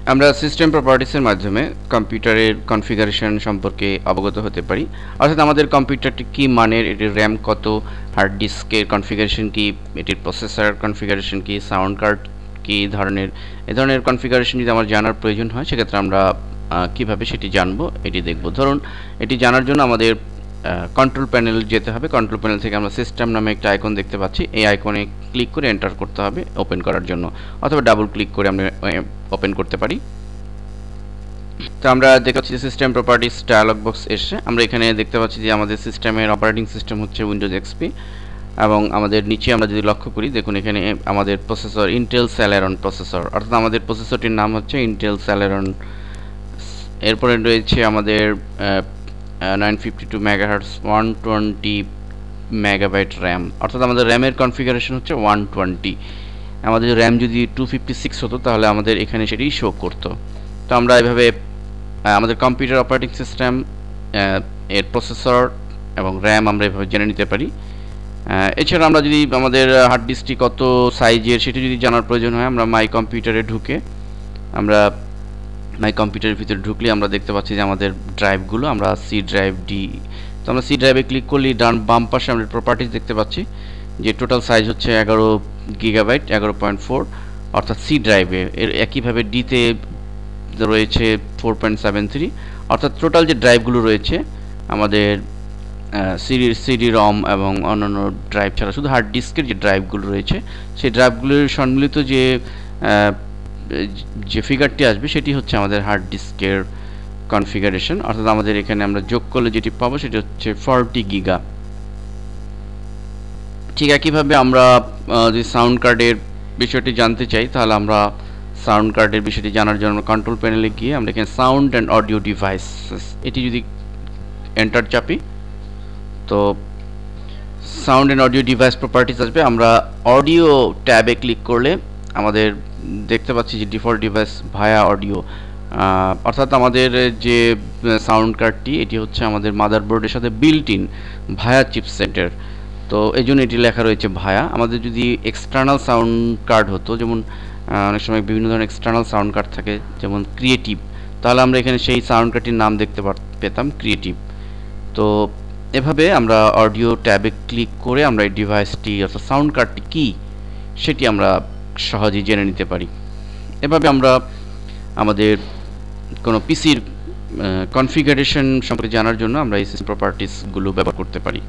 আমরা সিস্টেম প্রপার্টিসের মাধ্যমে কম্পিউটারের কনফিগারেশন সম্পর্কে অবগত হতে পারি। অর্থাৎ আমাদের কম্পিউটারটি কী মানের, এটির র্যাম কত, হার্ড ডিস্কের কনফিগারেশন কী, এটির প্রসেসর কনফিগারেশন কী, সাউন্ড কার্ড কী ধরনের, এ ধরনের কনফিগারেশন যদি আমার জানার প্রয়োজন হয় সেক্ষেত্রে আমরা কীভাবে সেটি জানবো এটি দেখব। ধরুন এটি জানার জন্য আমাদের কন্ট্রোল প্যানেল যেতে হবে। কন্ট্রোল প্যানেল থেকে আমরা সিস্টেম নামে একটা আইকন দেখতে পাচ্ছি, এই আইকনে ক্লিক করে এন্টার করতে হবে ওপেন করার জন্য, অথবা ডাবল ক্লিক করে আমরা ওপেন করতে পারি। তো আমরা দেখতে পাচ্ছি সিস্টেম প্রপার্টিস ডায়ালগ বক্স এসে আমরা এখানে দেখতে পাচ্ছি যে আমাদের সিস্টেমের অপারেটিং সিস্টেম হচ্ছে উইন্ডোজ এক্সপি, এবং আমাদের নিচে আমরা যদি লক্ষ্য করি দেখুন এখানে আমাদের প্রসেসর ইন্টেল স্যালেরন প্রসেসর, অর্থাৎ আমাদের প্রসেসরটির নাম হচ্ছে ইন্টেল স্যালেরন। এরপরে রয়েছে আমাদের 952 মেগাহার্টজ 120 মেগাবাইট র্যাম, অর্থাৎ আমাদের র্যামের কনফিগারেশন হচ্ছে 120। আমাদের র্যাম যদি 256 হতো তাহলে আমাদের এখানে সেটি শো করতো। তো আমরা এভাবে আমাদের কম্পিউটার অপারেটিং সিস্টেম, এর প্রসেসর এবং র্যাম আমরা এভাবে জেনে নিতে পারি। এছাড়া আমরা যদি আমাদের হার্ড ডিস্কটি কত সাইজের সেটি যদি জানার প্রয়োজন হয়, আমরা মাই কম্পিউটারে ঢুকে আমরা মাই কম্পিউটারের ভিতরে ঢুকলে আমরা দেখতে পাচ্ছি যে আমাদের ড্রাইভগুলো, আমরা সি ড্রাইভ ডি, তো আমরা সি ড্রাইভে ক্লিক করলেই বাম পাশে আমরা প্রপার্টিস দেখতে পাচ্ছি যে টোটাল সাইজ হচ্ছে 11 গিগাবাইট 11.4, অর্থাৎ সি ড্রাইভে। এর একইভাবে ডিতে রয়েছে 4.73, অর্থাৎ টোটাল যে ড্রাইভগুলো রয়েছে আমাদের সিডি রম এবং অন্যান্য ড্রাইভ ছাড়া শুধু হার্ড ডিস্কের যে ড্রাইভগুলো রয়েছে সেই ড্রাইভগুলোর সম্মিলিত যে ফিগারটি আসবে সেটি হচ্ছে আমাদের হার্ড ডিস্কের কনফিগারেশন, অর্থাৎ আমাদের এখানে আমরা যোগ করলে যেটি পাবো সেটি হচ্ছে 40 গিগা। ঠিক একইভাবে আমরা যদি সাউন্ড কার্ডের বিষয়টি জানতে চাই তাহলে আমরা সাউন্ড কার্ডের বিষয়টি জানার জন্য কন্ট্রোল প্যানেলে গিয়ে আমরা এখানে সাউন্ড অ্যান্ড অডিও ডিভাইসেস এটি যদি এন্টার চাপি তো sound and audio device properties আসবে। আমরা অডিও ট্যাবে ক্লিক করলে আমাদের দেখতে পাচ্ছি যে ডিফল্ট ডিভাইস ভায়া অডিও, অর্থাৎ আমাদের যে সাউন্ড কার্ডটি এটি হচ্ছে আমাদের মাদারবোর্ডের সাথে বিল্ট ইন ভায়া চিপসেটের, তো এই জন্য এটি লেখা রয়েছে ভায়া। আমাদের যদি এক্সটার্নাল সাউন্ড কার্ড হতো, যেমন অনেক সময় বিভিন্ন ধরনের এক্সটার্নাল সাউন্ড কার্ড থাকে যেমন ক্রিয়েটিভ, তাহলে আমরা এখানে সেই সাউন্ড কার্ডটির নাম দেখতে পেতাম ক্রিয়েটিভ। তো এভাবে আমরা অডিও ট্যাবে ক্লিক করে আমরা এই ডিভাইসটি অর্থাৎ সাউন্ড কার্ডটি কী সেটি আমরা সহজেই জেনে নিতে পারি। এভাবে আমরা আমাদের কোনো পিসির কনফিগারেশন সম্পর্কে জানার জন্য আমরা এই সিস্টেম প্রপার্টিসগুলো ব্যবহার করতে পারি।